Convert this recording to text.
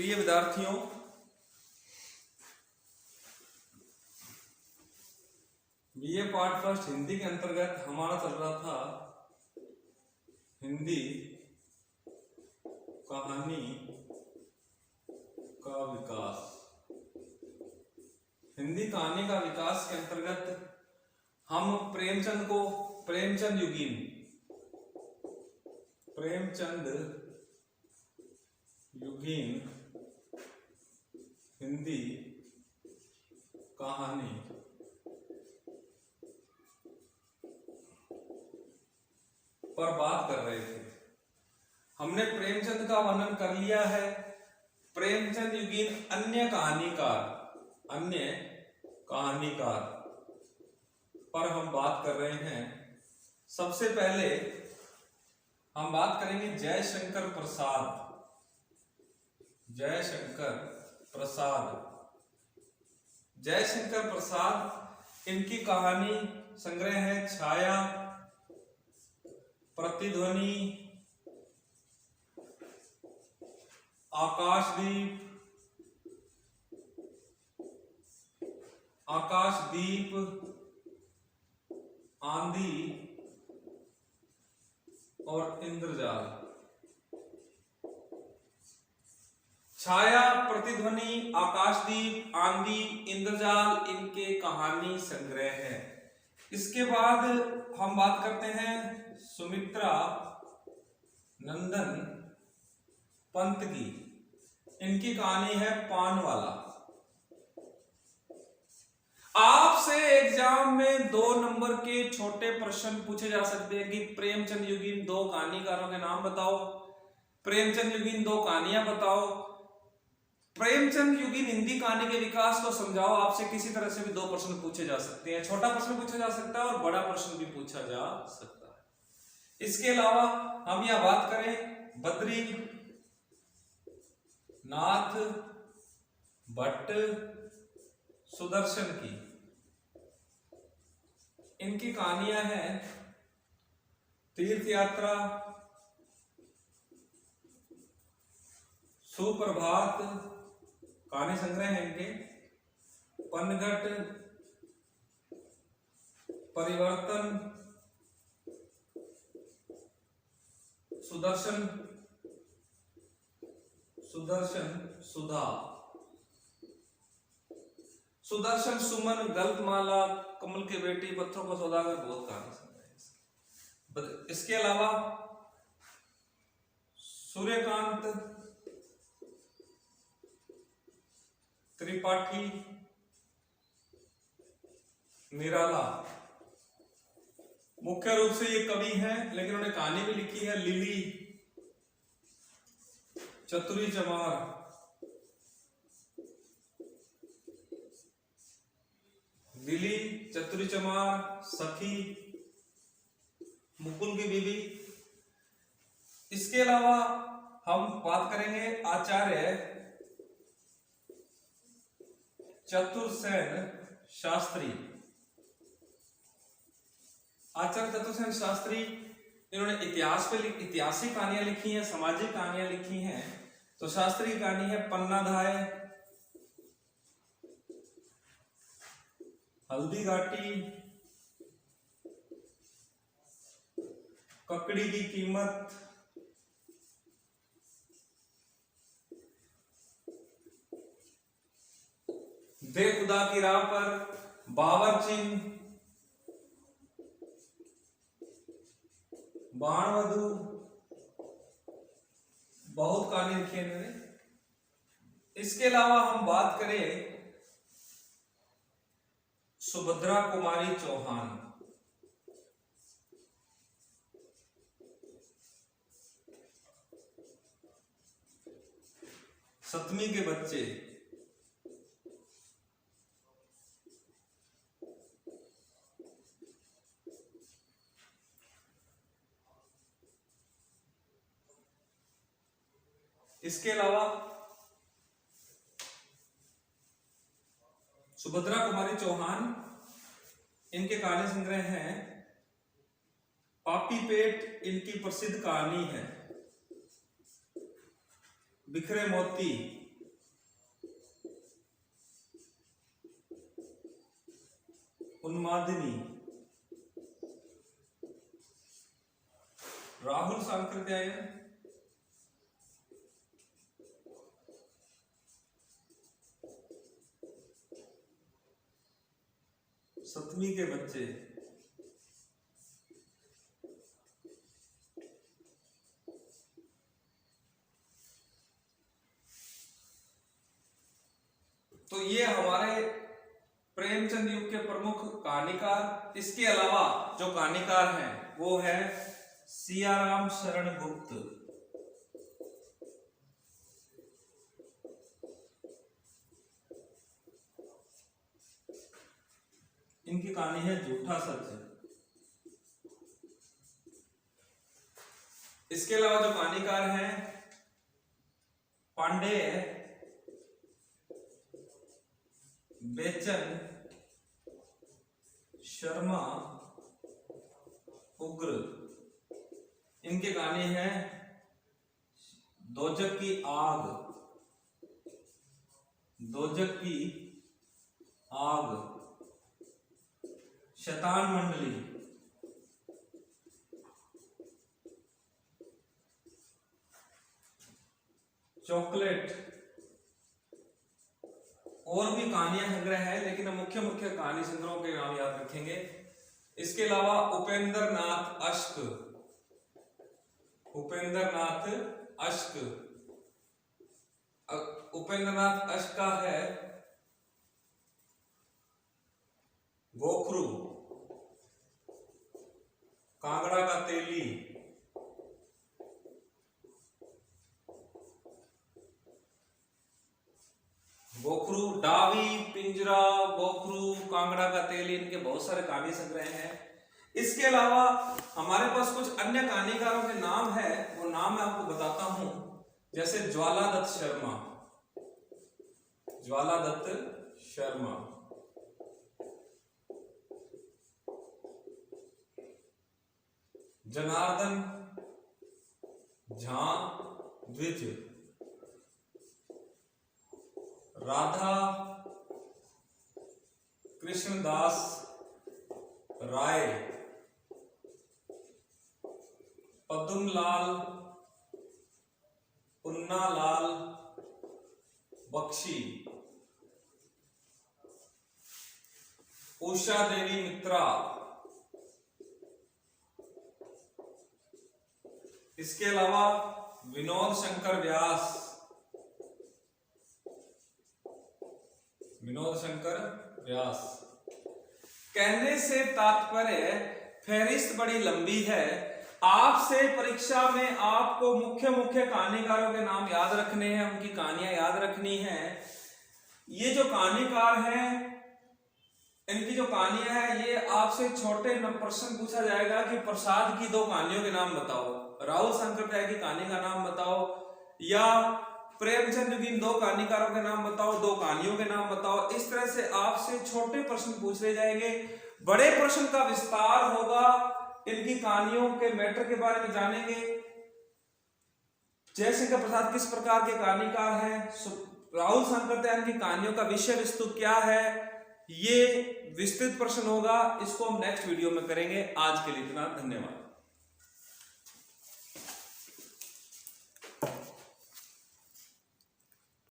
प्रिय विद्यार्थियों, BA part first Hindi के अंतर्गत हमारा चल रहा था हिंदी कहानी का विकास। हिंदी कहानी का विकास के अंतर्गत हम प्रेमचंद युगीन हिंदी कहानी पर बात कर रहे थे। हमने प्रेमचंद का वर्णन कर लिया है। प्रेमचंद युगीन अन्य कहानीकार पर हम बात कर रहे हैं। सबसे पहले हम बात करेंगे जयशंकर प्रसाद। इनकी कहानी संग्रह है छाया, प्रतिध्वनि, आकाशदीप, आंधी और इंद्रजाल। छाया, प्रतिध्वनि, आकाशदीप, आंधी, इंद्रजाल इनके कहानी संग्रह है। इसके बाद हम बात करते हैं सुमित्रा नंदन पंत की। इनकी कहानी है पानवाला। आपसे एग्जाम में 2 नंबर के छोटे प्रश्न पूछे जा सकते हैं कि प्रेमचंद युगीन 2 कहानीकारों के नाम बताओ, प्रेमचंद युगीन 2 कहानियां बताओ, प्रेमचंद युगीन हिंदी कहानी के विकास को समझाओ। आपसे किसी तरह से भी 2 प्रश्न पूछे जा सकते हैं। छोटा प्रश्न पूछा जा सकता है और बड़ा प्रश्न भी पूछा जा सकता है। इसके अलावा हम यह बात करें बद्री नाथ भट्ट सुदर्शन की। इनकी कहानियां हैं तीर्थ यात्रा, सुप्रभात, कहानी संग्रह है इनके, पनघट, परिवर्तन, सुदर्शन सुधा, सुदर्शन सुमन, गल्पमाला, कमल के बेटी, पत्थरों को सौदागर, बहुत कहानी संग्रह है। इसके अलावा सूर्यकांत त्रिपाठी निराला। मुख्य रूप से ये कवि हैं, लेकिन उन्होंने कहानी भी लिखी है। लिली, चतुरी चमार, सखी, मुकुल की बीवी। इसके अलावा हम बात करेंगे आचार्य चतुर्सेन शास्त्री। इन्होंने ऐतिहासिक कहानियां लिखी हैं, सामाजिक कहानियां लिखी हैं। तो शास्त्री की कहानी है पन्नाधाय, हल्दी घाटी, ककड़ी की कीमत, दे खुदा की राह पर, बावर्चिन, बाणवधु, बहुत कहानी लिखी है इन्होंने। इसके अलावा हम बात करें सुभद्रा कुमारी चौहान। सतमी के बच्चे। इसके अलावा सुभद्रा कुमारी चौहान, इनके कहानी संग्रह हैं पापी पेट, इनकी प्रसिद्ध कहानी है। बिखरे मोती, उन्मादिनी। राहुल सांकृत्यायन। सतमी के बच्चे। तो ये हमारे प्रेमचंद युग के प्रमुख कहानीकार। इसके अलावा जो कहानीकार हैं वो है सियाराम शरण गुप्त। इनकी कहानी है झूठा सच। इसके अलावा जो कहानीकार हैं पांडेय, बेचन, शर्मा, उग्र। इनकी कहानी है दोजक की आग। दोजक की आग। शैतान मंडली। चॉकलेट। और भी कहानियां संग्रह है, लेकिन हम मुख्य मुख्य कहानी संग्रहों के नाम याद रखेंगे। इसके अलावा उपेंद्र नाथ अश्क। उपेंद्र नाथ अश्क। उपेंद्र नाथ अश्क का है गोखरू, कांगड़ा का तेली, गोखरू, डावी, पिंजरा, गोखरू, कांगड़ा का तेली, इनके बहुत सारे कहानी संग्रह हैं। इसके अलावा हमारे पास कुछ अन्य कहानीकारों के नाम है, वो नाम मैं आपको बताता हूं। जैसे ज्वालादत्त शर्मा। ज्वालादत्त शर्मा, जनार्दन झा द्विज, राधा कृष्णदास राय, पद्मलाल पुन्नालाल बख्शी, उषा देवी मित्रा। इसके अलावा विनोद शंकर व्यास। विनोद शंकर व्यास। कहने से तात्पर्य फहरिस्त बड़ी लंबी है। आपसे परीक्षा में आपको मुख्य मुख्य कहानीकारों के नाम याद रखने हैं, उनकी कहानियां याद रखनी है। ये जो कहानीकार हैं, इनकी जो कहानियां हैं, ये आपसे छोटे प्रश्न पूछा जाएगा कि प्रसाद की दो कहानियों के नाम बताओ, राहुल सांकृत्यायन की कहानी का नाम बताओ, या प्रेमचंद युगीन दो कहानीकारों के नाम बताओ, दो कहानियों के नाम बताओ। इस तरह से आपसे छोटे प्रश्न पूछे जाएंगे। बड़े प्रश्न का विस्तार होगा, इनकी कहानियों के मैटर के बारे में जानेंगे। जयशंकर प्रसाद किस प्रकार के कहानीकार हैं, राहुल सांकृत्यायन की कहानियों का विषय वस्तु क्या है, ये विस्तृत प्रश्न होगा। इसको हम नेक्स्ट वीडियो में करेंगे। आज के लिए इतना, धन्यवाद।